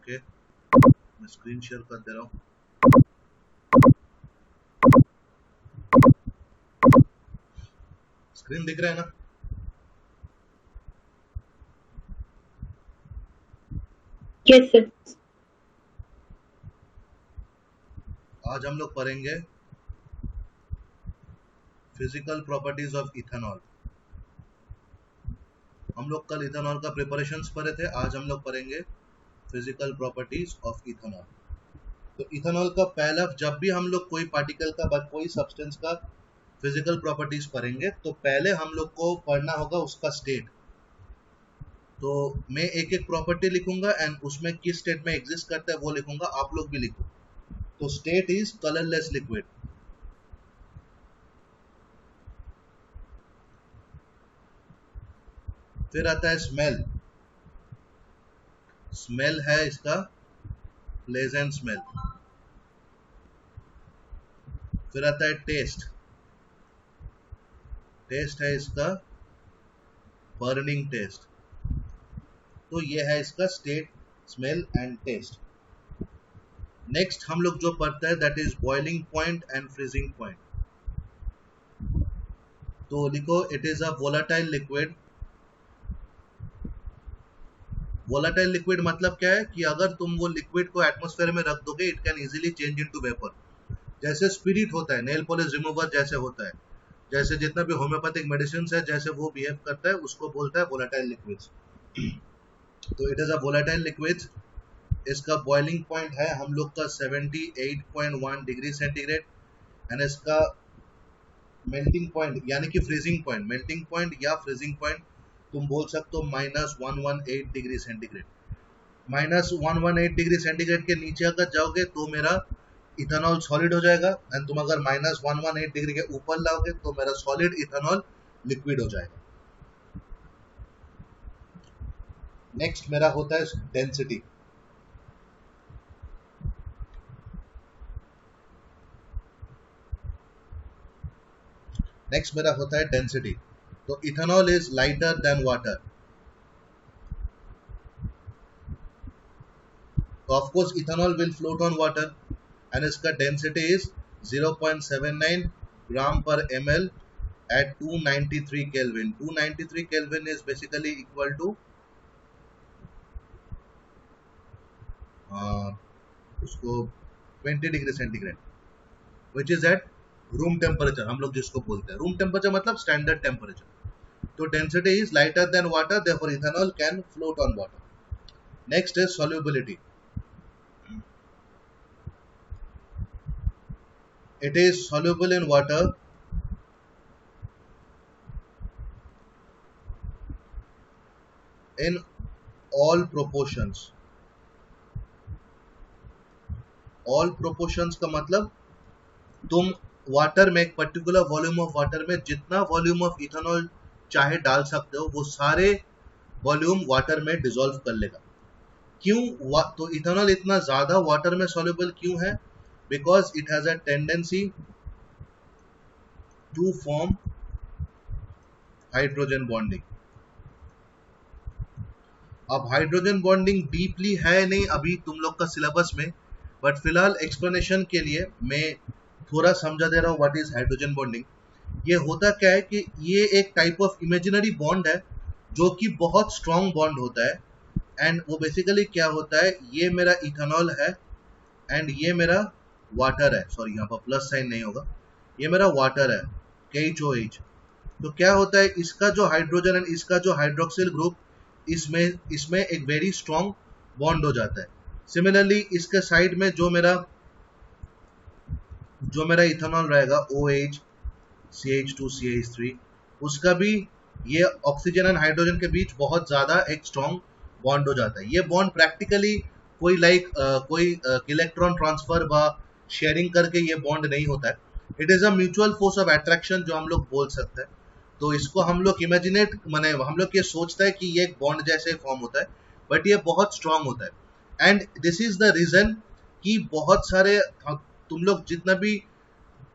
Okay, मैं screen share कर दे रहा हूँ। स्क्रीन दिख रहा है ना? Yes sir. आज हम लोग पढ़ेंगे फिजिकल प्रॉपर्टीज ऑफ इथेनॉल। हम लोग कल इथेनॉल का प्रिपरेशंस पढ़े थे, आज हम लोग पढ़ेंगे फिजिकल प्रॉपर्टीज ऑफ इथेनॉल। तो इथेनॉल का पहला, जब भी हम लोग कोई पार्टिकल का कोई सब्सटेंस का फिजिकल प्रॉपर्टीज पढ़ेंगे तो पहले हम लोग को पढ़ना होगा उसका स्टेट। तो मैं एक एक प्रॉपर्टी लिखूंगा एंड उसमें किस स्टेट में एग्जिस्ट करता है वो लिखूंगा, आप लोग भी लिखो। तो स्टेट इज कलरलेस लिक्विड। फिर आता है स्मेल। स्मेल है इसका प्लेजेंट स्मेल। फिर आता है टेस्ट। टेस्ट है इसका बर्निंग टेस्ट। तो ये है इसका state, smell and taste. Next हम लोग जो पढ़ते हैं that is boiling point and freezing point. तो लिखो, it is a volatile liquid. Volatile liquid मतलब क्या है कि अगर तुम वो लिक्विड को एटमॉस्फेयर में रख दोगे it can easily change into vapour. जैसे स्पिरिट होता है, नेल पॉलिश रिमूवर जैसे होता है, जैसे जितना भी होम्योपैथिक मेडिसिन है जैसे वो बिहेव करता है उसको बोलता है वोलाटाइल लिक्विड्स। तो it is a volatile liquid. इसका बॉइलिंग पॉइंट है हम लोग का 78.1 डिग्री सेंटीग्रेड एंड इसका मेल्टिंग पॉइंट यानी कि फ्रीजिंग पॉइंट, मेल्टिंग पॉइंट या फ्रीजिंग पॉइंट तुम बोल सकते हो -118 डिग्री सेंटीग्रेड। -118 डिग्री सेंटीग्रेड के नीचे अगर जाओगे तो मेरा इथेनॉल सॉलिड हो जाएगा एंड तुम अगर -118 डिग्री के ऊपर लाओगे तो मेरा सॉलिड इथेनॉल लिक्विड हो जाएगा। नेक्स्ट मेरा होता है डेंसिटी। नेक्स्ट मेरा होता है डेंसिटी। तो ethanol is lighter than water. तो of course ethanol will float on water and इसका density is 0.79 gram per ml at 293 Kelvin. 293 Kelvin is basically equal to उसको 20 degree centigrade, which is at room temperature. हम लोग जिसको बोलते हैं room temperature मतलब standard temperature. तो density is lighter than water, therefore ethanol can float on water. Next is solubility. It is soluble in water in all proportions. All proportions का मतलब तुम वाटर में एक पर्टिकुलर वॉल्यूम ऑफ वाटर में जितना volume of ethanol चाहे डाल सकते हो वो सारे वॉल्यूम वाटर में डिसॉल्व कर लेगा। क्यों? तो इथेनॉल इतना ज्यादा वाटर में सॉल्युबल क्यों है? Because it has a tendency to form hydrogen bonding. अब हाइड्रोजन बॉन्डिंग डीपली है नहीं अभी तुम लोग का सिलेबस में, बट फिलहाल एक्सप्लेनेशन के लिए मैं थोड़ा समझा दे रहा हूँ व्हाट इज हाइड्रोजन बॉन्डिंग। ये होता क्या है कि ये एक टाइप ऑफ इमेजिनरी बॉन्ड है जो कि बहुत स्ट्रॉन्ग बॉन्ड होता है एंड वो बेसिकली क्या होता है, ये मेरा इथेनॉल है एंड ये मेरा वाटर है, सॉरी यहाँ पर प्लस साइन नहीं होगा, ये मेरा वाटर है KHOH। तो क्या होता है, इसका जो हाइड्रोजन एंड इसका जो हाइड्रोक्सिल ग्रुप इसमें एक वेरी स्ट्रॉन्ग बॉन्ड हो जाता है। सिमिलरली इसके साइड में जो मेरा इथेनॉल रहेगा OH CH2CH3, उसका भी ये ऑक्सीजन एंड हाइड्रोजन के बीच बहुत ज्यादा एक स्ट्रॉन्ग बॉन्ड हो जाता है। ये बॉन्ड प्रैक्टिकली कोई कोई इलेक्ट्रॉन ट्रांसफर व शेयरिंग करके ये बॉन्ड नहीं होता है। It is a mutual force of attraction जो हम लोग बोल सकते हैं। तो इसको हम लोग इमेजिनेट माने हम लोग ये सोचता है कि ये एक बॉन्ड जैसे फॉर्म होता है, बट ये बहुत स्ट्रांग होता है and this is the reason कि बहुत सारे तुम लोग जितना भी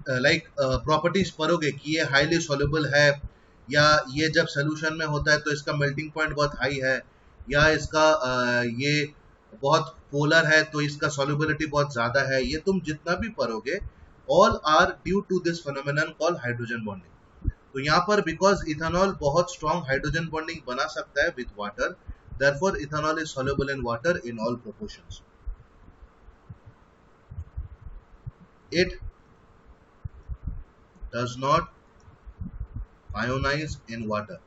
प्रॉपर्टीज पढ़ोगे कि ये हाईली सॉल्युबल है या ये जब सोल्यूशन में होता है तो इसका मेल्टिंग पॉइंट बहुत हाई है या इसका ये बहुत पोलर है तो इसका सॉल्युबिलिटी बहुत ज्यादा है, ये तुम जितना भी पढ़ोगे all are due to this phenomenon called hydrogen bonding. तो यहाँ पर बिकॉज इथेनॉल बहुत स्ट्रॉन्ग हाइड्रोजन बॉन्डिंग बना सकता है with water, therefore ethanol is soluble in water in all proportions. It does not ionise in water.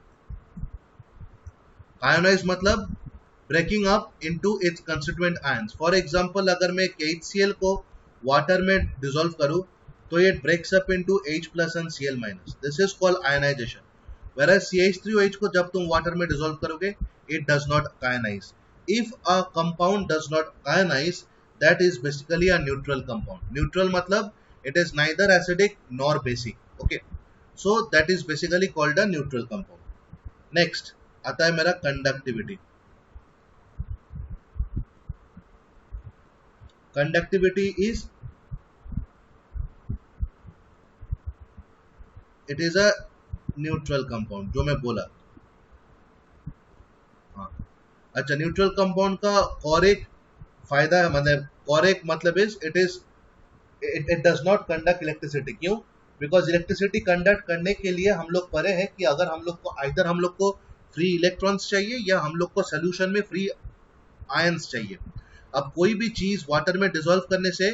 Ionise मतलब breaking up into its constituent ions. For example अगर मैं KHCl को water में dissolve करूं तो it breaks up into H plus and Cl minus, this is called ionization. whereas CH3OH को जब तुम वाटर में डिसॉल्व करोगे it does not ionize. If a compound does not ionize, that is basically a neutral compound. Neutral मतलब it is neither acidic nor basic. Okay, so that is basically called a neutral compound. Next आता है मेरा conductivity. Conductivity is it is a neutral compound जो मैं बोला। हाँ अच्छा, neutral compound का और एक फायदा है, मतलब और एक मतलब is it does not conduct electricity. क्यों? बिकॉज इलेक्ट्रिसिटी कंडक्ट करने के लिए हम लोग पढ़े हैं कि अगर हम लोग को आइदर हम लोग को फ्री इलेक्ट्रॉन्स चाहिए या हम लोग को सोल्यूशन में फ्री आयंस चाहिए। अब कोई भी चीज वाटर में डिसॉल्व करने से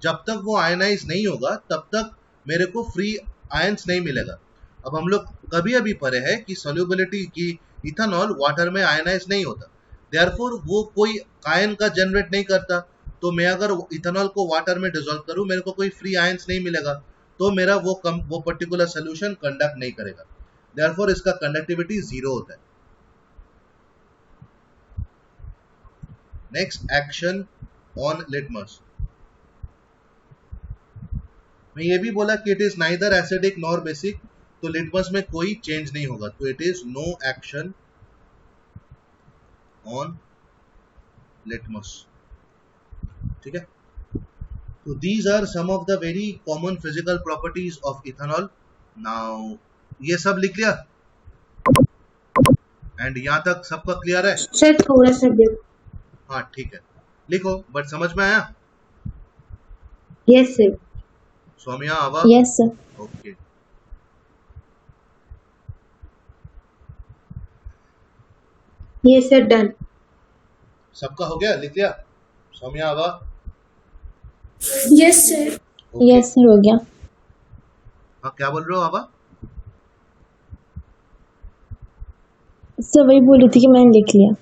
जब तक वो आयनाइज नहीं होगा तब तक मेरे को फ्री आयंस नहीं मिलेगा। अब हम लोग कभी अभी पढ़े हैं कि सोल्यूबिलिटी की इथेनॉल वाटर में आयनाइज नहीं होता, देयरफॉर वो कोई आयन का जनरेट नहीं करता। तो मैं अगर इथेनॉल को वाटर में डिसॉल्व करूं मेरे को कोई फ्री आयंस नहीं मिलेगा, तो मेरा वो पर्टिकुलर सोल्यूशन कंडक्ट नहीं करेगा, देयरफॉर इसका कंडक्टिविटी 0 होता है। Next action on litmus. मैं ये भी बोला कि it is neither acidic nor basic, तो लिटमस में कोई चेंज नहीं होगा, तो it is no action on litmus. ठीक है, तो these are some of the very common physical properties of ethanol. Now ये सब लिख लिया एंड यहां तक सबका क्लियर है? सर थोड़ा सा दे। हाँ ठीक है, लिखो, बट समझ में आया? Yes sir. सौम्या, आवा? Yes sir. Okay, yes sir, done. सबका हो गया, लिख लिया? सौम्या, आवा? Yes sir. Okay. Yes sir, हो गया। हाँ, क्या बोल रहे हो आवा? सर वही बोल रही थी कि मैंने लिख लिया।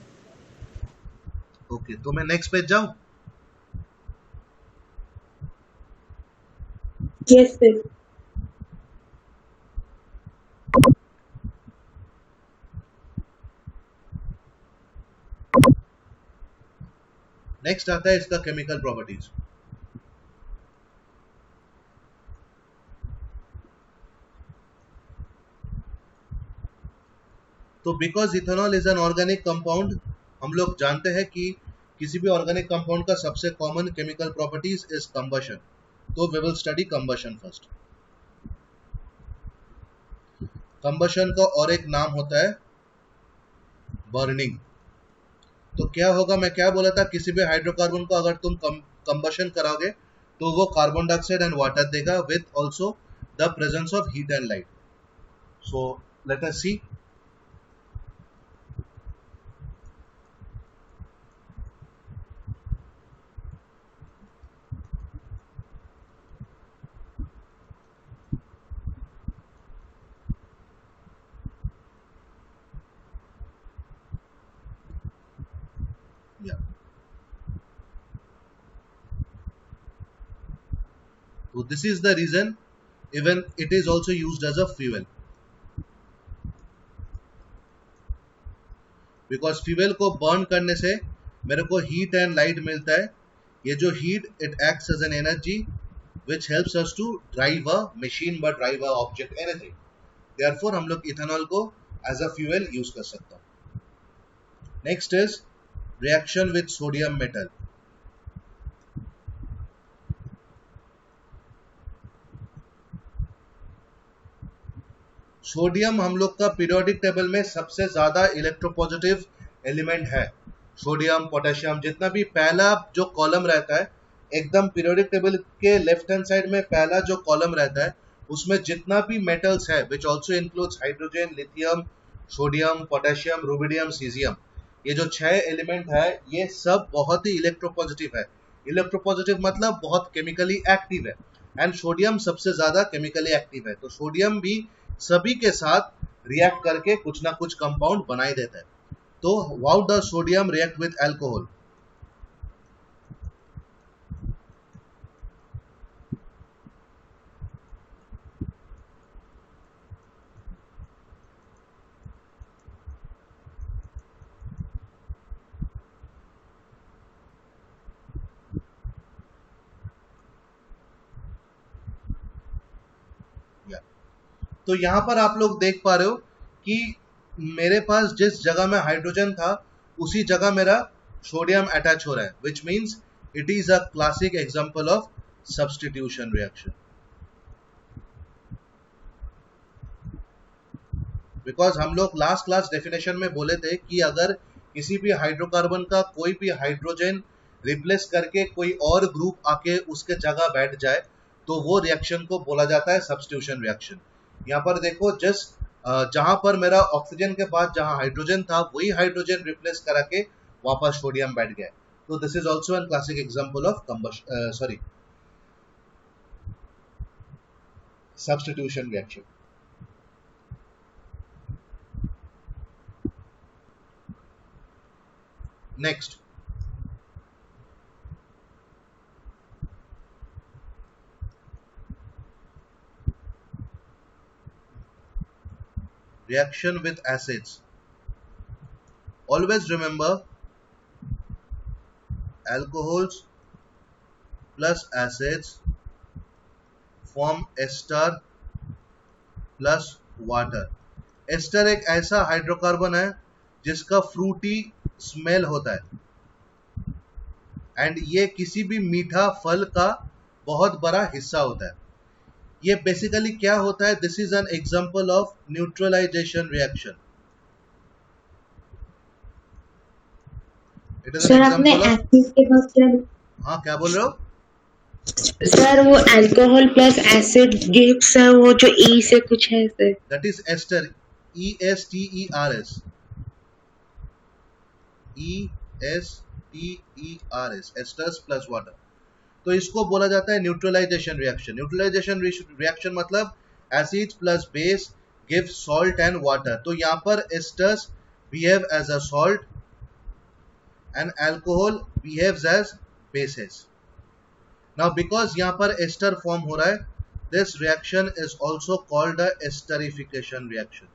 ओके, तो मैं नेक्स्ट पेज जाऊं? Yes sir. नेक्स्ट आता है इसका केमिकल प्रॉपर्टीज। तो because ethanol is an organic compound, हम लोग जानते हैं कि किसी भी ऑर्गेनिक कंपाउंड का सबसे common chemical properties is combustion. तो we will study combustion first. Combustion का और एक नाम होता है बर्निंग। तो क्या होगा, मैं क्या बोला था, किसी भी हाइड्रोकार्बन को अगर तुम कंबशन कराओगे तो वो कार्बन डाइऑक्साइड एंड वाटर देगा with also the presence of heat and light. So let us see. So this is the reason even it is also used as a fuel, because fuel को burn करने से मेरे को heat and light मिलता है। ये जो heat it acts as an energy which helps us to drive a machine but drive a object anything. Therefore हम लोग इथेनॉल को as a fuel use कर सकते हैं। Next is reaction with sodium metal. Sodium हम लोग का periodic table में सबसे ज्यादा इलेक्ट्रोपॉजिटिव एलिमेंट है। सोडियम, पोटेशियम, जितना भी पहला जो कॉलम रहता है एकदम पीरियोडिक टेबल के लेफ्ट हैंड साइड में पहला जो कॉलम रहता है उसमें जितना भी मेटल्स है which also includes hydrogen, lithium, sodium, potassium, rubidium, caesium, ये जो 6 एलिमेंट है ये सब बहुत ही इलेक्ट्रोपॉजिटिव है। इलेक्ट्रोपॉजिटिव मतलब बहुत केमिकली एक्टिव है एंड सोडियम सबसे ज्यादा केमिकली एक्टिव है। तो सोडियम भी सभी के साथ रिएक्ट करके कुछ ना कुछ कंपाउंड बनाई देता है। तो how does sodium react with alcohol? तो यहां पर आप लोग देख पा रहे हो कि मेरे पास जिस जगह में हाइड्रोजन था उसी जगह मेरा सोडियम अटैच हो रहा है, which means it is a classic example of substitution reaction. Because हम लोग लास्ट क्लास डेफिनेशन में बोले थे कि अगर किसी भी हाइड्रोकार्बन का कोई भी हाइड्रोजन रिप्लेस करके कोई और ग्रुप आके उसके जगह बैठ जाए तो वो रिएक्शन को बोला जाता है सब्स्टिट्यूशन रिएक्शन। यहाँ पर देखो जस्ट जहां पर मेरा ऑक्सीजन के बाद जहां हाइड्रोजन था वही हाइड्रोजन रिप्लेस करा के वापस सोडियम बैठ गया। तो this is also an classic example of substitution reaction. Next, reaction with acids. Always remember alcohols plus acids form ester plus water. Ester एक ऐसा हाइड्रोकार्बन है जिसका फ्रूटी स्मेल होता है एंड ये किसी भी मीठा फल का बहुत बड़ा हिस्सा होता है। ये बेसिकली क्या होता है? This is an example of neutralization reaction. It is an sir आपने एग्जांपल ऑफ, एसिड के बाद क्या? हाँ क्या बोल रहे हो? सर वो अल्कोहल प्लस एसिड गिव्स है वो जो ई से कुछ है sir. That is ester, ESTERS, ESTERS, esters plus water. तो इसको बोला जाता है न्यूट्रलाइजेशन रिएक्शन। न्यूट्रलाइजेशन रिएक्शन मतलब acid plus base give salt and water. तो यहाँ पर esters behave as a salt and alcohol behaves as bases. Now because यहाँ पर एस्टर फॉर्म हो रहा है, this reaction is also called the esterification reaction.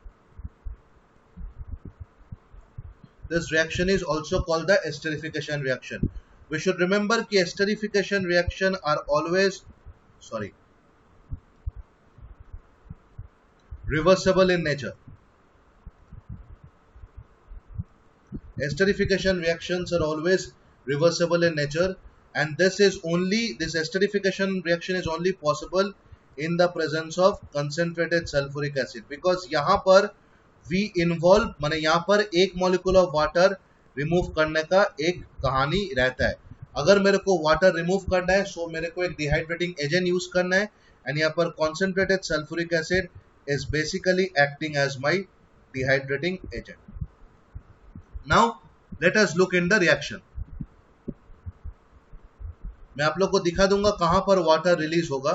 This reaction is also called the esterification reaction. We should remember that esterification reaction are always reversible in nature. Esterification reactions are always reversible in nature, and this esterification reaction is only possible in the presence of concentrated sulfuric acid, because यहाँ पर we involve माने यहाँ पर एक molecule of water remove करने का एक कहानी रहता है। अगर मेरे को वाटर रिमूव करना है सो मेरे को एक डिहाइड्रेटिंग एजेंट यूज करना है एंड यहाँ पर concentrated sulphuric acid is basically acting as my dehydrating agent. Now let us look in the reaction. मैं आप लोग को दिखा दूंगा कहां पर वाटर रिलीज होगा।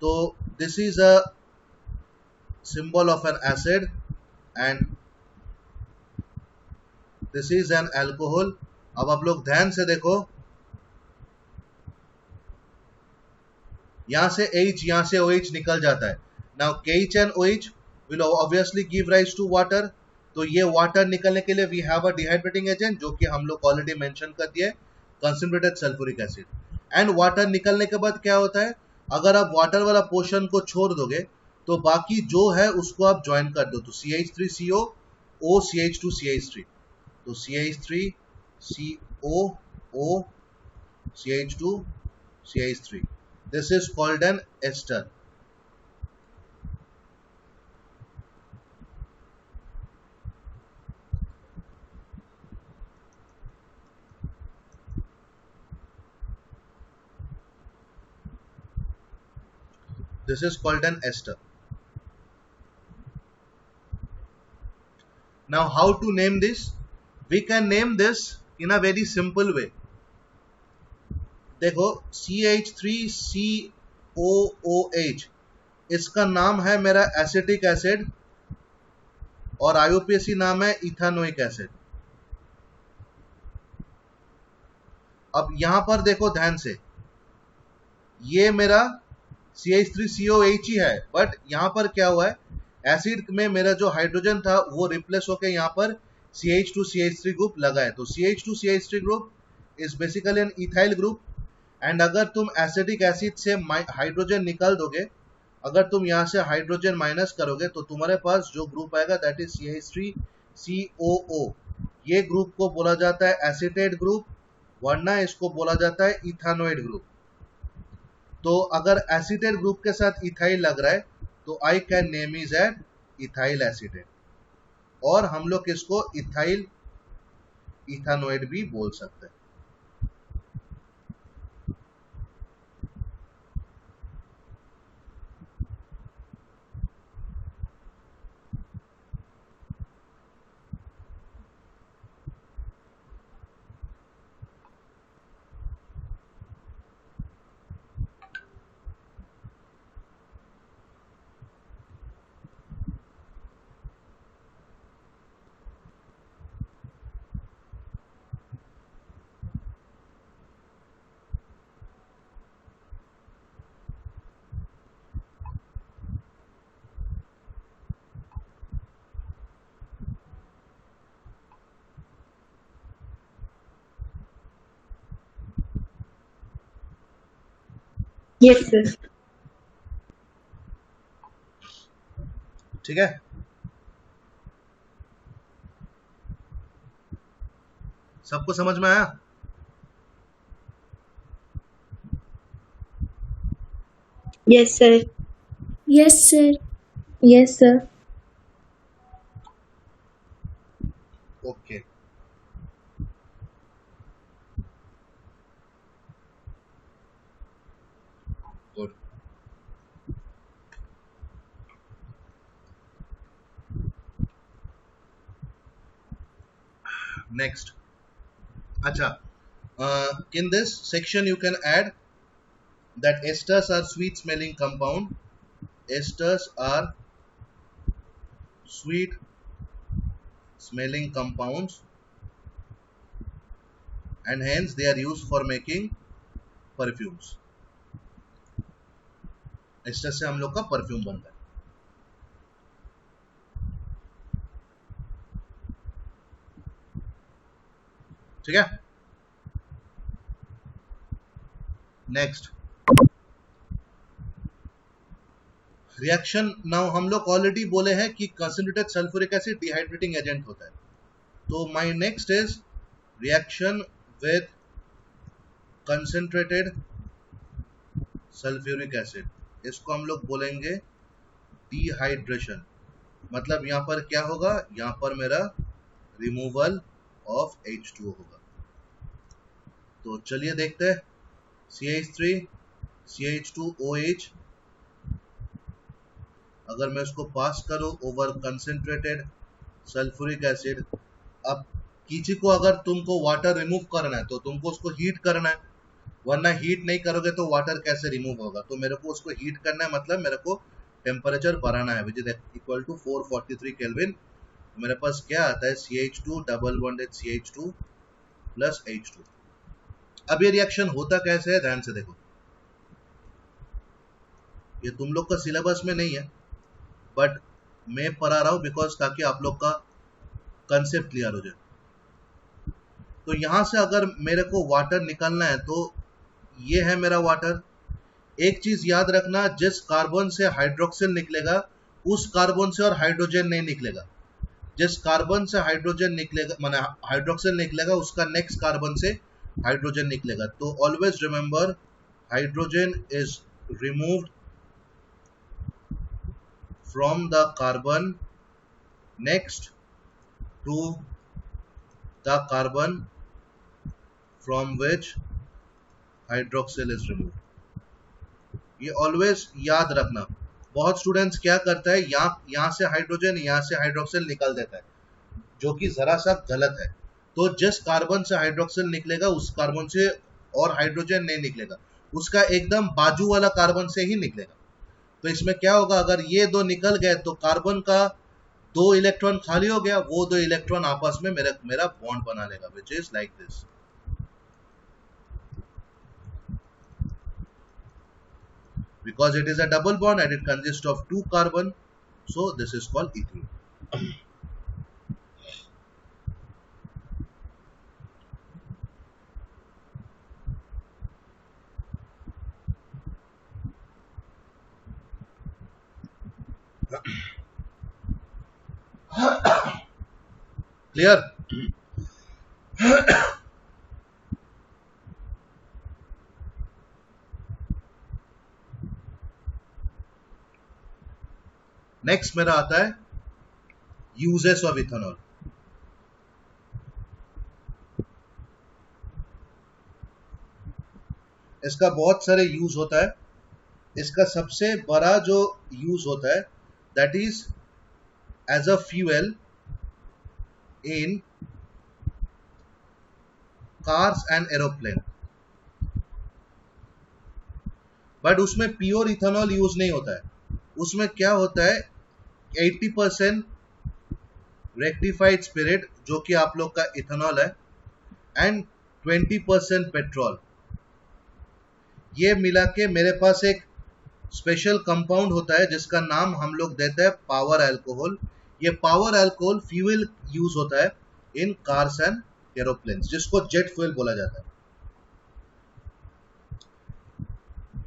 तो this is a symbol of N acid and this is an alcohol। अब आप लोग ध्यान से देखो, यहां से H यहां से OH निकल जाता है। Now KH and OH will obviously give rise to water। तो ये वाटर निकलने के लिए we have a dehydrating agent जो कि हम लोग ऑलरेडी मेंशन कर दिए, concentrated sulfuric acid। And water निकलने के बाद क्या होता है, अगर आप वाटर वाला पोर्शन को छोड़ दोगे तो बाकी जो है उसको आप ज्वाइन कर दो। तो CH3CO O CH2 CH3, तो CH3 CO O CH2 CH3, this is called an ester। This is called an ester. Now how to name this? We can name this in a very simple way. देखो CH3COOH इसका नाम है मेरा acetic acid और IUPAC नाम है ethanoic acid. अब यहां पर देखो ध्यान से, ये मेरा CH3COH ही है, बट यहां पर क्या हुआ है, एसिड में मेरा जो हाइड्रोजन था वो रिप्लेस होकर यहां पर CH2CH3 ग्रुप लगा है. तो CH2CH3 group is basically an ethyl group. And अगर तुम एसिडिक एसिड से हाइड्रोजन निकाल दोगे, अगर तुम यहां से हाइड्रोजन माइनस करोगे तो तुम्हारे पास जो ग्रुप आएगा दैट इज CH3COO. ये ग्रुप को बोला जाता है एसिटेट ग्रुप, वरना इसको बोला जाता है इथानोइड ग्रुप. तो अगर एसिटेट ग्रुप के साथ इथाइल लग रहा है तो I can name is at ethyl acetate, और हम लोग इसको इथाइल इथानोइड भी बोल सकते हैं. Yes, sir. ठीक है. सबको समझ में आया? Yes, sir. Yes, sir. Yes, sir. Okay. Good. Next. अच्छा, in this section you can add that esters are sweet smelling compound. Esters are sweet smelling compounds and hence they are used for making perfumes. Ester से हम लोग का perfume बनता है. ठीक है. Next reaction. Now हम लोग ऑलरेडी बोले हैं कि concentrated sulphuric acid dehydrating agent होता है. तो my next is reaction with concentrated sulphuric acid. इसको हम लोग बोलेंगे डिहाइड्रेशन. मतलब यहां पर क्या होगा, यहां पर मेरा रिमूवल ऑफ H2O होगा. तो चलिए देखते हैं. CH3 CH2OH अगर मैं इसको पास करूं ओवर कंसंट्रेटेड सल्फ्यूरिक एसिड. अब किसी को अगर तुमको वाटर रिमूव करना है तो तुमको उसको हीट करना है, वरना हीट नहीं करोगे तो वाटर कैसे रिमूव होगा. तो मेरे को उसको हीट करना है, मतलब मेरे को टेम्परेचर बढ़ाना है, which is equal to 443 kelvin. मेरे पास क्या आता है CH2 double bonded CH2 plus H2. अब ये रिएक्शन होता कैसे है, ध्यान से देखो. ये तुम लोग का सिलेबस में नहीं है, बट मैं पढ़ा रहा हूं बिकॉज ताकि आप लोग का कंसेप्ट क्लियर हो जाए. तो यहां से अगर मेरे को वाटर निकालना है तो ये है मेरा वाटर. एक चीज याद रखना, जिस कार्बन से हाइड्रोक्सिल निकलेगा उस कार्बन से और हाइड्रोजन नहीं निकलेगा. जिस कार्बन से हाइड्रोजन निकलेगा माने हाइड्रोक्सिल निकलेगा उसका नेक्स्ट कार्बन से हाइड्रोजन निकलेगा. तो always remember hydrogen is removed from the carbon next to the carbon from which hydroxyl is removed. ये ऑलवेज याद रखना। बहुत स्टूडेंट्स क्या करता है, यहाँ से हाइड्रोजन, यहाँ से हाइड्रोक्सिल निकल देता है, जो कि जरा सा गलत है। तो जिस कार्बन से हाइड्रोक्सिल निकलेगा उस कार्बन से और हाइड्रोजन नहीं निकलेगा, उसका एकदम बाजू वाला कार्बन से ही निकलेगा। तो इसमें क्या होगा, अगर ये दो निकल गए तो कार्बन का 2 इलेक्ट्रॉन खाली हो गया, वो 2 इलेक्ट्रॉन आपस में मेरा बॉन्ड बना लेगा, which is like this. Because it is a double bond and it consists of 2 carbon, so this is called ethene. Clear? Next मेरा आता है यूजेस ऑफ इथेनॉल। इसका बहुत सारे यूज होता है। इसका सबसे बड़ा जो यूज होता है that is as a fuel in cars and aeroplane. But उसमें प्योर इथेनॉल यूज नहीं होता है। उसमें क्या होता है, 80% रेक्टिफाइड स्पिरिट जो कि आप लोग का इथेनॉल है, एंड 20% पेट्रोल। ये मिला के मेरे पास एक स्पेशल कंपाउंड होता है जिसका नाम हम लोग देते हैं पावर अल्कोहल। ये पावर अल्कोहल फ्यूल यूज होता है इन कार्स एंड एरोप्लेन्स, जिसको जेट फ्यूल बोला जाता है।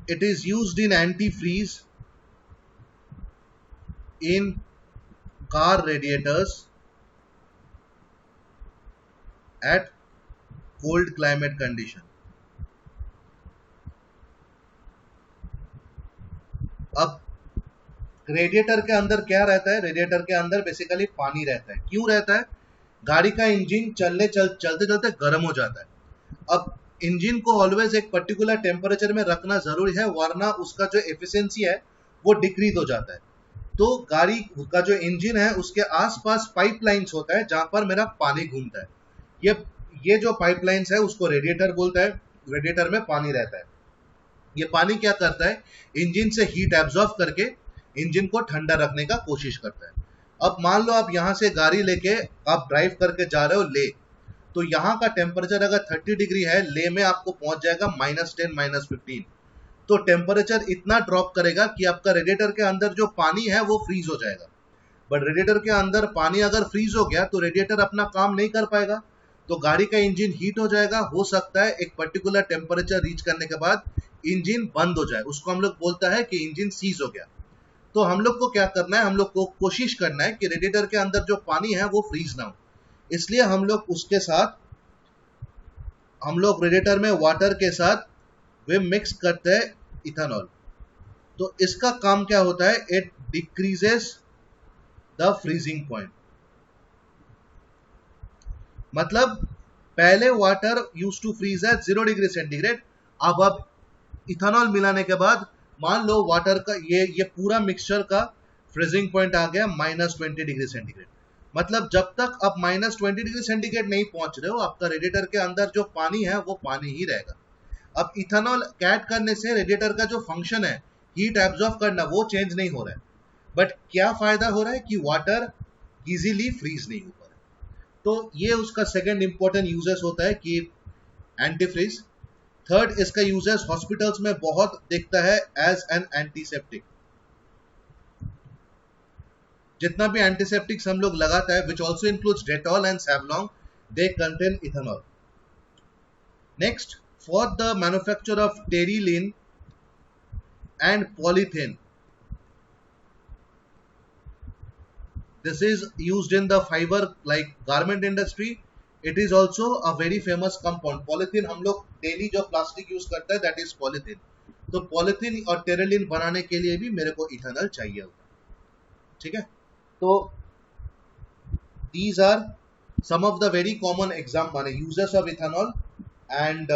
It is used in anti freeze, in car radiators at cold climate condition। अब रेडिएटर के अंदर क्या रहता है, रेडिएटर के अंदर बेसिकली पानी रहता है। क्यों रहता है, गाड़ी का इंजन चलते चलते गर्म हो जाता है। अब इंजन को ऑलवेज एक पर्टिकुलर टेम्परेचर में रखना जरूरी है, वरना उसका जो एफिशिएंसी है वो डिक्रीज हो जाता है। तो गाड़ी का जो इंजन है उसके आसपास पाइपलाइंस होता है जहां पर मेरा पानी घूमता है। ये जो पाइपलाइंस है उसको रेडिएटर बोलता है। रेडिएटर में पानी रहता है। ये पानी क्या करता है, इंजन से हीट एब्जॉर्ब करके इंजन को ठंडा रखने का कोशिश करता है। अब मान लो आप यहां से गाड़ी लेके आप ड्राइव करके जा रहे हो ले, तो यहाँ का टेम्परेचर अगर 30 डिग्री है, ले में आपको पहुंच जाएगा -10 -15। तो टेम्परेचर इतना ड्रॉप करेगा कि आपका रेडिएटर के अंदर जो पानी है वो फ्रीज हो जाएगा। बट रेडिएटर के अंदर पानी अगर फ्रीज हो गया तो रेडिएटर अपना काम नहीं कर पाएगा, तो गाड़ी का इंजन हीट हो जाएगा। हो सकता है एक पर्टिकुलर टेम्परेचर रीच करने के बाद इंजन बंद हो जाए, उसको हम लोग बोलता है कि इंजन सीज हो गया। तो हम लोग को क्या करना है, हम लोग को कोशिश करना है कि रेडिएटर के अंदर जो पानी है वो फ्रीज ना हो। इसलिए हम लोग उसके साथ हम लोग रेडिएटर में वाटर के साथ वे मिक्स करते हैं इथेनॉल। तो इसका काम क्या होता है, it decreases the freezing point. मतलब पहले water use to freeze at 0 degree centigrade. अब इथेनॉल मिलाने के बाद मान लो वाटर का ये पूरा मिक्सचर का फ्रीजिंग पॉइंट आ गया -20 डिग्री सेंटीग्रेड। मतलब जब तक आप -20 डिग्री सेंटीग्रेड नहीं पहुंच रहे हो, आपका रेडिएटर के अंदर जो पानी है वो पानी ही रहेगा। अब इथेनॉल ऐड करने से रेडिएटर का जो फंक्शन है हीट एब्जॉर्ब करना वो चेंज नहीं हो रहा है, बट क्या फायदा हो रहा है कि वाटर इजीली फ्रीज नहीं हो पा रहा है। तो ये उसका सेकंड इंपॉर्टेंट यूजेस होता है कि एंटी फ्रीज। थर्ड, इसका यूजेस हॉस्पिटल्स में बहुत दिखता है एज एन एंटीसेप्टिक। जितना भी एंटीसेप्टिक्स हम लोग लगाता है, which also includes Dettol and Savlon, they contain ethanol. Next, for the manufacture of terylene and polythene, this is used in the fiber like garment industry. It is also a very famous compound. Polythene हम लोग daily जो plastic use करता है that is polythene. तो polythene और terylene बनाने के लिए भी मेरे को इथेनॉल चाहिए होता है। ठीक है, तो these are some of the very common example uses of ethanol। And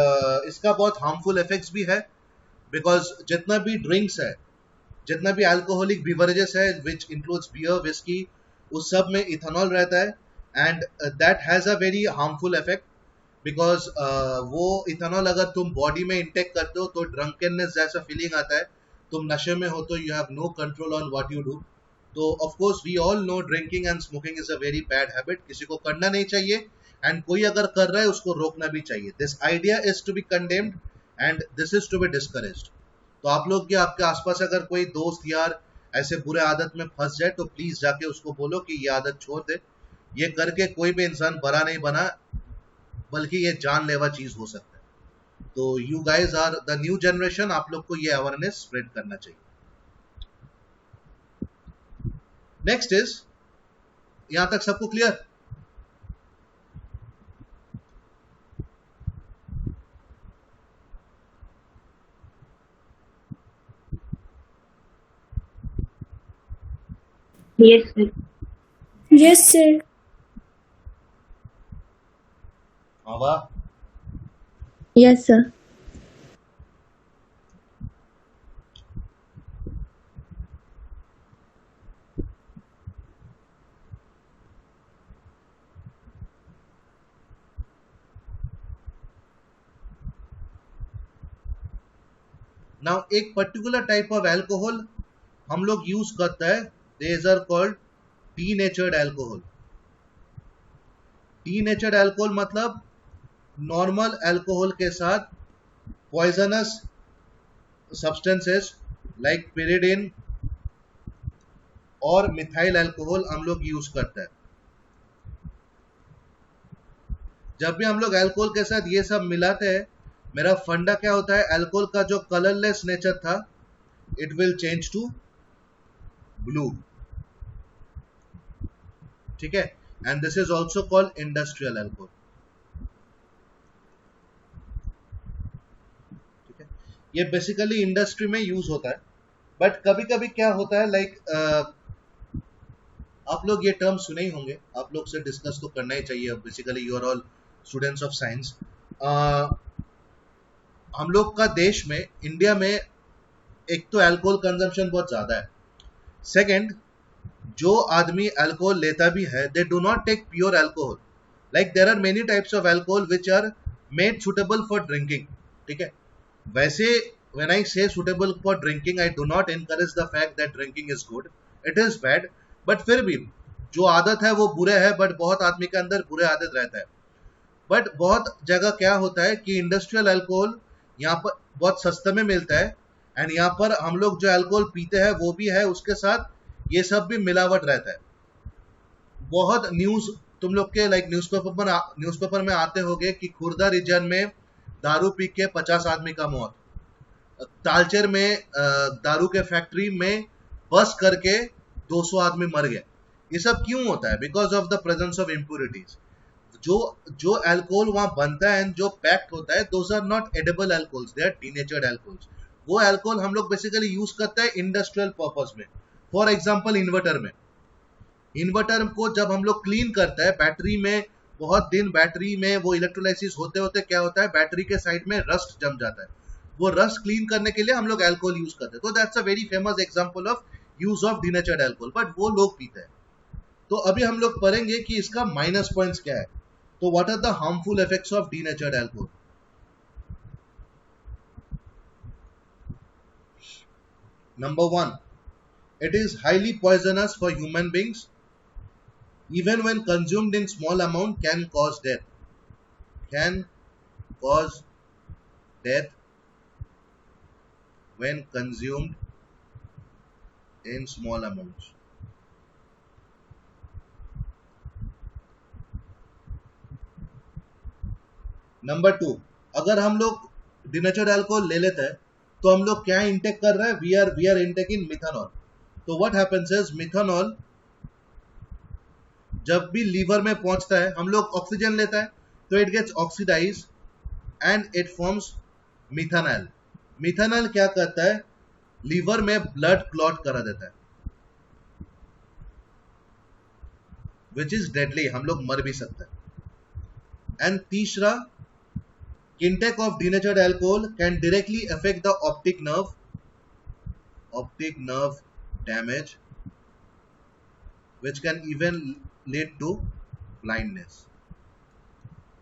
इसका बहुत हार्मफुल इफेक्ट्स भी है। बिकॉज जितना भी ड्रिंक्स है, जितना भी अल्कोहलिक बिवरेजेस है विच इंक्लूड्स बियर, विस्की, उस सब में इथेनॉल रहता है and that has a very harmful effect because वो इथेनॉल अगर तुम बॉडी में इंटेक करते हो तो ड्रंकनेस जैसा फीलिंग आता है, तुम नशे में हो तो you have no control on what you do. तो of course we all know drinking and smoking is a very bad habit, किसी को करना नहीं चाहिए एंड कोई अगर कर रहा है उसको रोकना भी चाहिए। This idea is to be condemned and this is to be discouraged. तो आप लोग के आपके आसपास अगर कोई दोस्त यार ऐसे बुरे आदत में फंस जाए तो प्लीज जाके उसको बोलो कि ये आदत छोड़ दे। ये करके कोई भी इंसान बड़ा नहीं बना, बल्कि ये जानलेवा चीज हो सकता है। तो you guys are the new generation, आप लोग को ये अवेयरनेस स्प्रेड करना चाहिए। नेक्स्ट इज, यहां तक सबको clear? Yes, sir. Yes, sir. हाँ वाह, Yes, sir. नाउ एक पर्टिकुलर टाइप ऑफ अल्कोहल हम लोग यूज करता है, these are called denatured alcohol. Denatured alcohol मतलब नॉर्मल अल्कोहल के साथ पॉइजनस सब्सटेंसेस लाइक पिरिडिन और मिथाइल अल्कोहल हम लोग यूज करते हैं। जब भी हम लोग अल्कोहल के साथ ये सब मिलाते हैं, मेरा फंडा क्या होता है, अल्कोहल का जो कलरलेस नेचर था it will change to blue, ठीक है, and this is also called industrial alcohol. ठीक है, ये बेसिकली इंडस्ट्री में यूज होता है, बट कभी कभी क्या होता है लाइक आप लोग ये टर्म सुने ही होंगे, आप लोग से डिस्कस तो करना ही चाहिए। Basically you are all students of science. हम लोग का देश में, इंडिया में एक तो अल्कोहल कंजम्पशन बहुत ज्यादा है, सेकंड जो आदमी अल्कोहल लेता भी है they do not take pure alcohol, like there are many types of alcohol which are made suitable for drinking. ठीक है, वैसे when I say suitable for drinking I do not encourage the fact that drinking is good, it is bad, but फिर भी जो आदत है वो बुरे है, बट बहुत आदमी के अंदर बुरे आदत रहता है। बट बहुत जगह क्या होता है कि इंडस्ट्रियल अल्कोहल यहाँ पर बहुत सस्ते में मिलता है एंड यहाँ पर हम लोग जो अल्कोहल पीते हैं वो भी है, उसके साथ ये सब भी मिलावट रहता है। बहुत न्यूज तुम लोग के लाइक न्यूज़पेपर में आते होंगे कि खुर्दा रीजन में दारू पी के 50 आदमी का मौत, तालचेर में दारू के फैक्ट्री में बस करके 200 आदमी मर गए। ये सब क्यों होता है? Because of the presence of impurities. जो अल्कोहल वहां बनता है एंड जो पैक्ड होता है, those are not edible alcohols, they are denatured alcohols. वो अल्कोहल हम लोग बेसिकली यूज करते हैं इंडस्ट्रियल पर्पस में। फॉर एग्जांपल इन्वर्टर में, इन्वर्टर को जब हम लोग क्लीन करते हैं, बैटरी में बहुत दिन बैटरी में वो इलेक्ट्रोलाइसिस होते होते क्या होता है, बैटरी के साइड में रस्ट जम जाता है। वो रस्ट क्लीन करने के लिए हम लोग अल्कोहल यूज करते हैं। तो that's a very famous example of use of denatured alcohol, but वो लोग पीते हैं। तो अभी हम लोग पढ़ेंगे कि इसका माइनस पॉइंट्स क्या है। तो what are the harmful effects of denatured alcohol? Number 1, it is highly poisonous for human beings. Even when consumed in small amount, can cause death. Can cause death when consumed in small amounts. Number 2, अगर हम लोग denatured alcohol ले लेते हैं तो हम लोग क्या इंटेक कर रहे हैं? We are intaking methanol. तो व्हाट हैपेंस इज, मिथेनॉल जब भी लीवर में पहुंचता है, हम लोग ऑक्सीजन लेता है तो it gets oxidise and it forms methanol. Methanol क्या करता है, लीवर में ब्लड क्लॉट करा देता है, विच इज डेडली, हम लोग मर भी सकते हैं। एंड तीसरा, Intake of denatured alcohol can directly affect the optic nerve damage, which can even lead to blindness.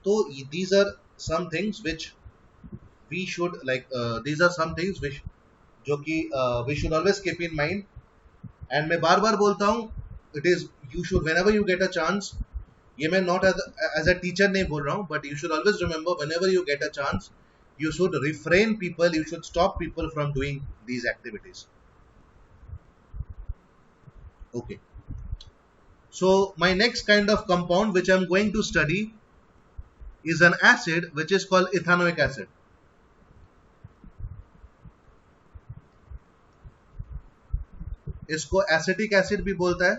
So these are some things which we should these are some things which जो कि we should always keep in mind. And मैं बार बार बोलता हूँ, it is you should whenever you get a chance, ये मैं not as a teacher नहीं बोल रहा हूँ, but you should always remember whenever you get a chance, you should refrain people, you should stop people from doing these activities. Okay. So my next kind of compound which I am going to study is an acid which is called ethanoic acid. इसको acetic acid भी बोलता है,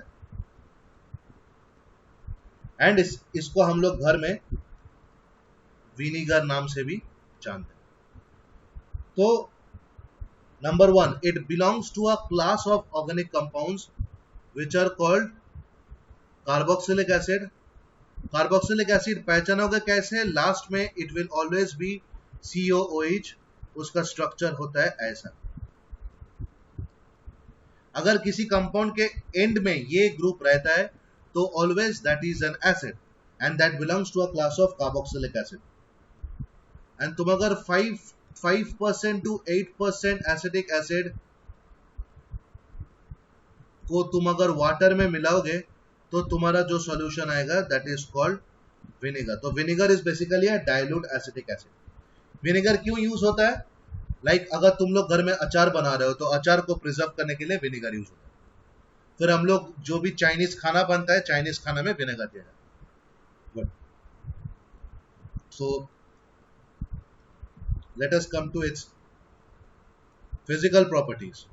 and इसको हम लोग घर में vinegar नाम से भी जानते हैं. तो number 1, it belongs to a class of organic compounds which are called carboxylic acid. Carboxylic acid पहचानोगे कैसे? लास्ट में it will always be COOH, उसका स्ट्रक्चर होता है ऐसा. अगर किसी कंपाउंड के एंड में ये ग्रुप रहता है तो always that is an acid and that belongs to a class of carboxylic acid. And तुम अगर 5% to 8% एसिटिक एसिड को तुम अगर वाटर में मिलाओगे तो तुम्हारा जो सॉल्यूशन आएगा दैट इज कॉल्ड विनेगर. तो vinegar is basically a dilute acetic acid. Vinegar क्यों यूज होता है? अगर तुम लोग घर में अचार बना रहे हो तो अचार को प्रिजर्व करने के लिए विनेगर यूज होता है. फिर हम लोग जो भी चाइनीज खाना बनता है, चाइनीज खाना में विनेगर दिया जाता है. So let us come to its physical properties.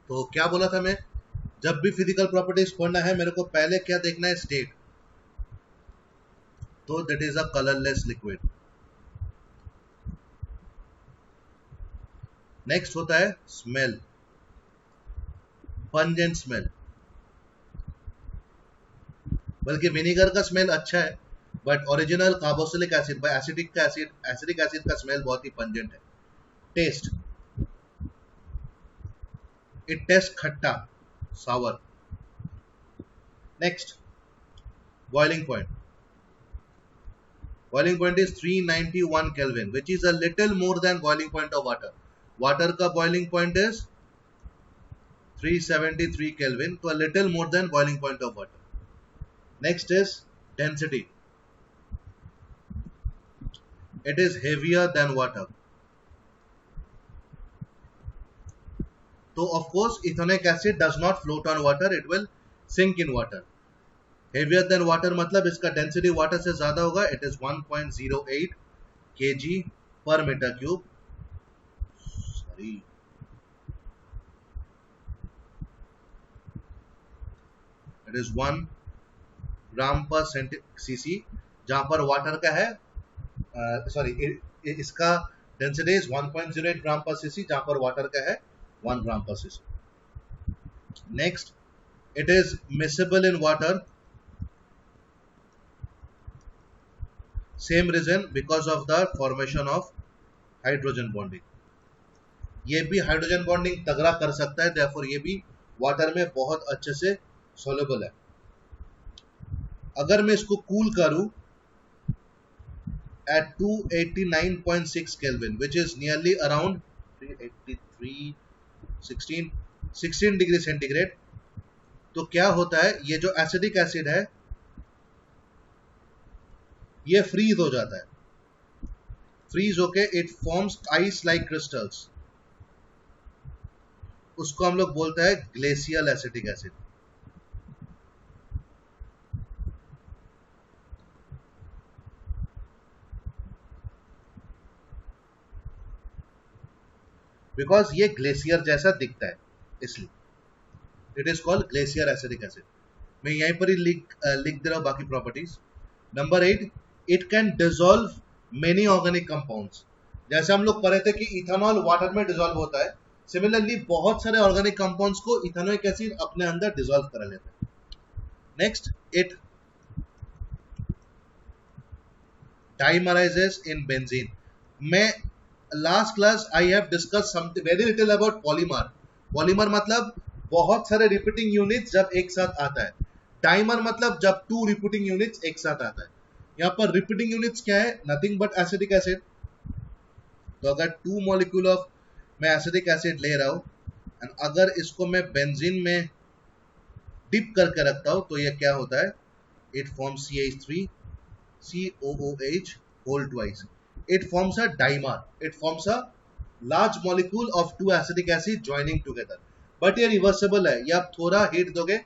तो क्या बोला था मैं? जब भी फिजिकल प्रॉपर्टीज पढ़ना है मेरे को पहले क्या देखना है? स्टेट. तो that is a colourless liquid. Next होता है स्मेल, पंजेंट स्मेल. बल्कि विनेगर का स्मेल अच्छा है, but original carboxylic acid acetic acid का स्मेल बहुत ही पंजेंट है. Taste, it tastes khatta, sour. Next, boiling point. Boiling point is 391 Kelvin, which is a little more than boiling point of water. Water का boiling point is 373 Kelvin, so a little more than boiling point of water. Next is density. It is heavier than water. So of course ethanoic acid does not float on water, it will sink in water. Heavier than water मतलब इसका density water से ज्यादा होगा. It is 1.08 kg per meter cube. Sorry. It is 1 gram per cc, जहां पर water का है इसका density is 1.08 gram per cc, जहां पर water का है 1 gram per cc. Next, it is miscible in water. Same reason, because of the formation of hydrogen bonding. ये भी हाइड्रोजन बॉन्डिंग तगड़ा कर सकता है, therefore ये भी वाटर में बहुत अच्छे से soluble है. अगर मैं इसको कूल करूं at 289.6 Kelvin, which is nearly around 383 16 degree centigrade, तो क्या होता है? ये जो एसिडिक एसिड है ये फ्रीज हो जाता है. फ्रीज होके it forms ice like crystals. उसको हम लोग बोलते हैं ग्लेशियल एसिटिक एसिड. बिकॉज ये ग्लेशियर जैसा दिखता है, इसलिए it is called glacier acidic acid. मैं यहीं पर ही लिख दे रहा हूं बाकी properties. Number 8, it can dissolve many organic compounds. जैसे हम लोग पढ़े थे कि इथेनॉल वाटर में डिसॉल्व होता है, सिमिलरली बहुत सारे ऑर्गेनिक कंपाउंड्स को इथेनोइक एसिड अपने अंदर डिसॉल्व कर लेता है। Next, it dimerises in benzene. मैं last class I have discuss something very little about polymer. Polymer मतलब बहुत सारे रिपीटिंग यूनिट्स जब एक साथ आता है। डाइमर मतलब जब 2 रिपीटिंग यूनिट्स एक साथ आता है। यहाँ पर रिपीटिंग यूनिट्स क्या है? Nothing but acidic acid. तो अगर 2 मॉलिक्यूल ऑफ मैं एसिडिक एसिड ले रहा हूं एंड अगर इसको मैं बेंजीन में डिप करके रखता हूं तो ये क्या होता है? It forms CH3 COOH whole twice. It forms a dimer. It forms a large molecule of 2 acidic acid joining together. But ये रिवर्सेबल है, ये आप थोड़ा हीट दोगे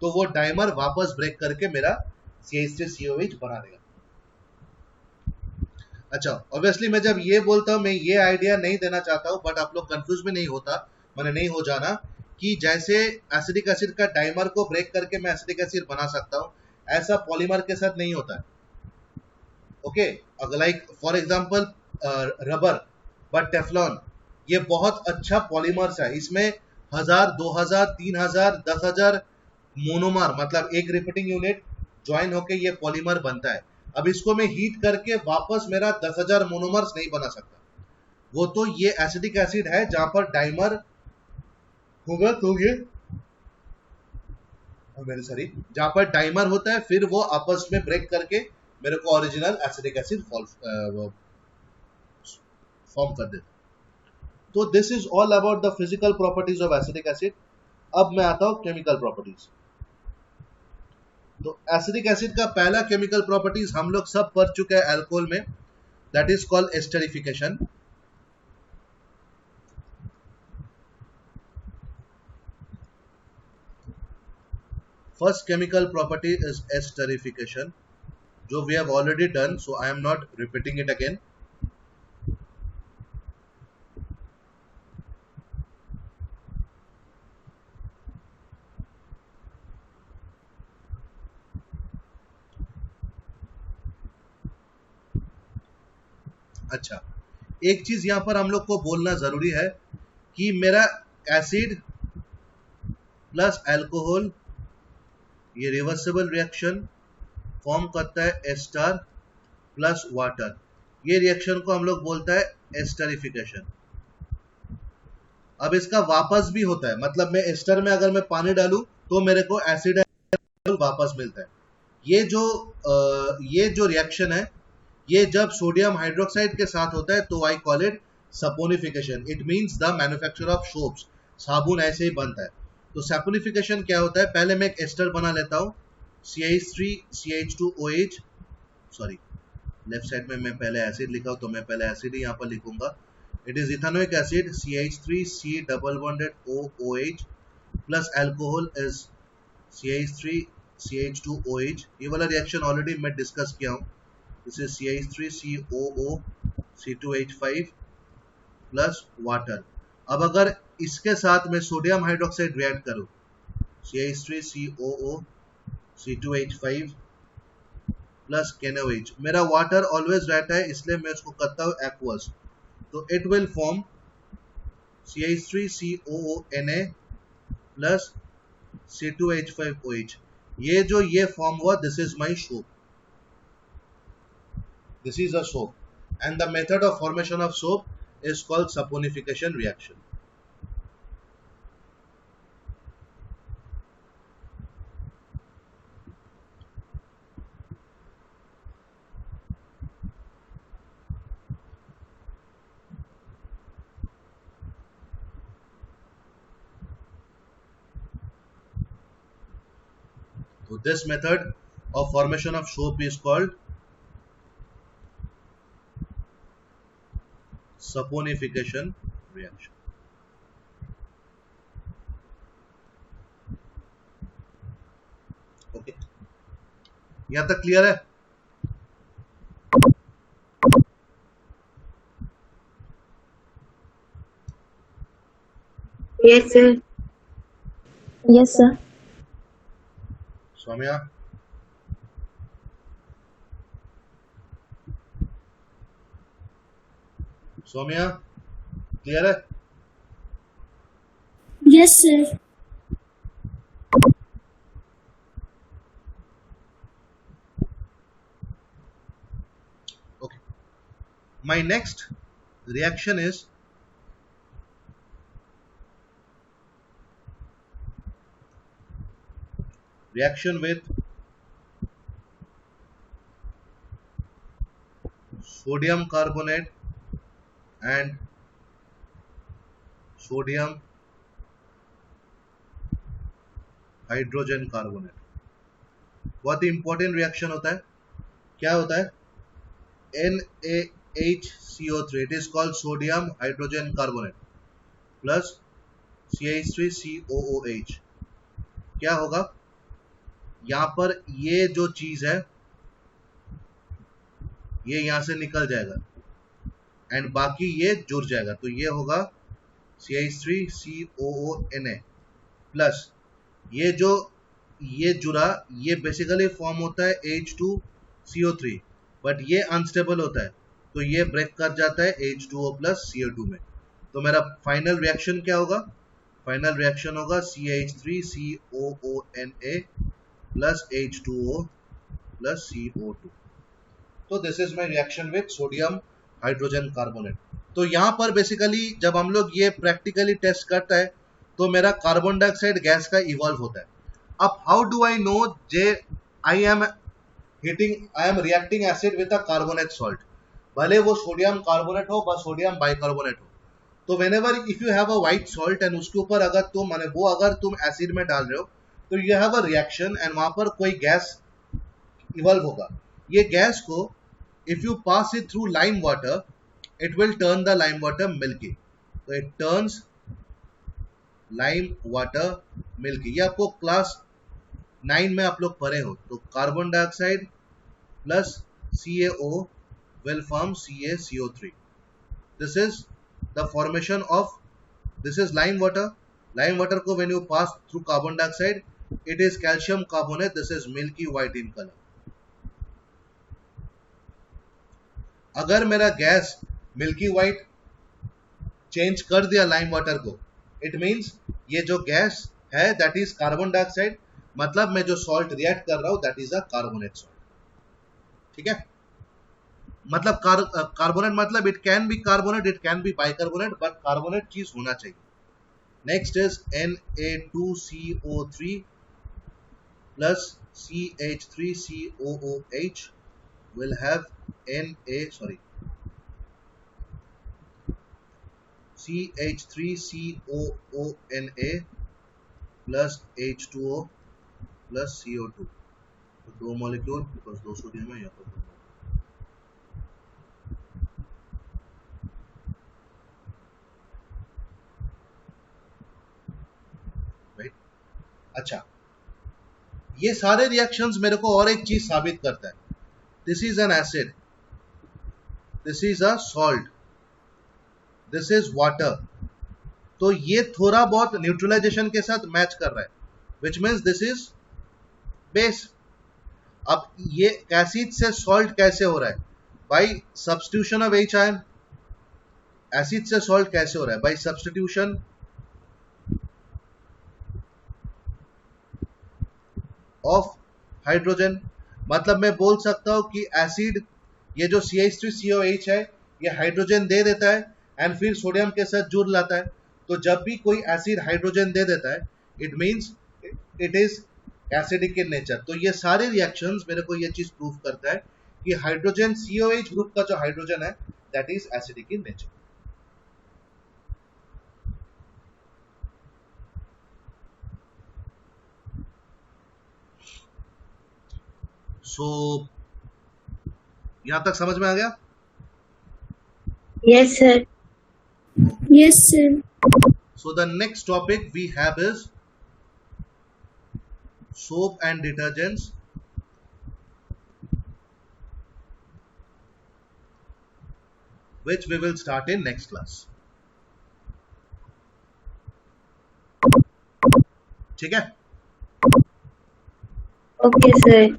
तो वो डाइमर वापस ब्रेक करके मेरा CH3COH बना देगा। अच्छा, ऑब्वियसली मैं जब ये बोलता हूँ मैं ये आइडिया नहीं देना चाहता हूँ, बट आप लोग कंफ्यूज भी नहीं होता, मैंने नहीं हो जाना कि जैसे एसिडिक एसिड का डाइमर को ब्रेक करके मैं एसिडिक एसिड बना सकता हूँ, ऐसा पॉलीमर के साथ नहीं होता है। Okay, like for example rubber but Teflon, ये बहुत अच्छा पॉलीमर्स है। इसमें 1000 2000 3000 10000 मोनोमर मतलब एक रिपीटिंग यूनिट ज्वाइन होके ये पॉलीमर बनता है। अब इसको मैं हीट करके वापस मेरा 10,000 मोनोमर्स नहीं बना सकता। वो तो ये एसिडिक एसिड है जहां पर डाइमर होगा, तो ये सॉरी, जहां पर डाइमर होता है फिर वो आपस में ब्रेक करके मेरे को ओरिजिनल एसिडिक एसिड फॉर्म कर देता। तो this is all about the physical properties of acidic acid. अब मैं आता हूं केमिकल प्रॉपर्टीज। तो एसिडिक एसिड का पहला केमिकल प्रॉपर्टीज हम लोग सब पढ़ चुके हैं अल्कोहल में, that is called esterification. First chemical property is esterification, जो we have already done, so I am not repeating it again. अच्छा, एक चीज यहां पर हम लोग को बोलना जरूरी है कि मेरा एसिड प्लस अल्कोहल ये रिवर्सिबल रिएक्शन फॉर्म करता है एस्टर प्लस वाटर। ये रिएक्शन को हम लोग बोलता है एस्टरिफिकेशन। अब इसका वापस भी होता है, मतलब मैं एस्टर में अगर मैं पानी डालूं तो मेरे को एसिड वापस मिलता है। ये जो रिएक्शन है, ये जब सोडियम हाइड्रोक्साइड के साथ होता है तो I call it saponification. It means the manufacture of soaps. साबुन ऐसे ही बनता है। तो सपोनिफिकेशन क्या होता है? पहले मैं एक एस्टर बना लेता हूं, CH3 CH2OH, sorry left side में मैं पहले एसिड लिखा हूं तो मैं पहले एसिड ही यहां पर लिखूंगा। It is ethanoic acid CH3C double bonded OOH plus alcohol is CH3 CH2OH। ये वाला रिएक्शन ऑलरेडी मैं डिस्कस किया हूं। This is CH3COO C2H5 plus water. अब अगर इसके साथ मैं सोडियम हाइड्रोक्साइड रिएक्ट करूं, CH3COO C2H5 प्लस KNOH, मेरा वाटर ऑलवेज रहता है इसलिए मैं उसको करता हूं एक्वस। तो it will form CH3COONA plus C2H5OH। ये फॉर्म हुआ, this is my soap. This is a soap, and the method of formation of soap is called saponification reaction. So this method of formation of soap is called saponification reaction. Okay, यहाँ तक clear है? Yes, sir. Yes, sir. Soumya, Soumya clear है? Yes, sir. Okay. My next reaction is reaction with sodium carbonate and sodium hydrogen carbonate. बहुत ही important reaction होता है। क्या होता है? NaHCO3, it is called sodium hydrogen carbonate plus CH3COOH। क्या होगा यहाँ पर? ये जो चीज है ये यहां से निकल जाएगा एंड बाकी ये जुड़ जाएगा, तो ये होगा CH3COONA प्लस ये जो ये जुड़ा ये बेसिकली फॉर्म होता है H2CO3, बट ये अनस्टेबल होता है तो ये ब्रेक कर जाता है H2O प्लस CO2 में। तो मेरा फाइनल रिएक्शन क्या होगा? फाइनल रिएक्शन होगा CH3COONA plus H2O plus CO2। तो this is my reaction with sodium hydrogen carbonate. तो यहाँ पर बेसिकली जब हम लोग ये प्रैक्टिकली टेस्ट करता है तो मेरा कार्बन डाइऑक्साइड गैस का इवॉल्व होता है। अब how do I know J I am reacting acid with a carbonate salt, भले वो सोडियम कार्बोनेट हो व सोडियम बाइकार्बोनेट हो। तो whenever if you have a white salt and उसके ऊपर अगर तुम एसिड में डाल रहे हो तो you have a reaction and वहां पर कोई गैस इवॉल्व होगा। ये गैस को if you pass it through lime water, it will turn the lime water milky. So it turns lime water milky. ये आपको क्लास 9 में आप लोग पढ़े हो। तो carbon dioxide plus CaO will form CaCO3. This is the formation of this is lime water. Lime water को when you pass through carbon dioxide, it is calcium carbonate. This is milky white in color. अगर मेरा gas milky white change कर दिया lime water को, it means ये जो gas है that is carbon dioxide, मतलब मैं जो सॉल्ट रिएक्ट कर रहा हूं that is a carbonate salt. ठीक है? मतलब कार्बोनेट मतलब it can be carbonate, it can be bicarbonate, but carbonate चीज होना चाहिए। Next is Na2CO3 plus CH3COOH will have CH3COONA plus H2O plus CO2। तो दो मॉलिक्यूल बिकॉज दो सोडियम है यहाँ पर। राइट? अच्छा, ये सारे रिएक्शंस मेरे को और एक चीज साबित करता है। This is an acid, this is a salt, this is water. तो ये थोड़ा बहुत न्यूट्रलाइजेशन के साथ मैच कर रहा है, which means this is base. अब ये एसिड से सॉल्ट कैसे हो रहा है? By substitution of H ion. Acid से सॉल्ट कैसे हो रहा है? By substitution of hydrogen. मतलब मैं बोल सकता हूं कि एसिड ये जो CH3COH है ये हाइड्रोजन दे देता है एंड फिर सोडियम के साथ जुड़ लाता है। तो जब भी कोई एसिड हाइड्रोजन दे देता है it means it is acidic in nature. तो ये सारे रिएक्शंस मेरे को ये चीज प्रूव करता है कि हाइड्रोजन COH ग्रुप का जो हाइड्रोजन है that is acidic in nature. So यहां तक समझ में आ गया? Yes, sir. Yes, sir. So the next topic we have is soap and detergents, which we will start in next class. ठीक है? Okay, sir.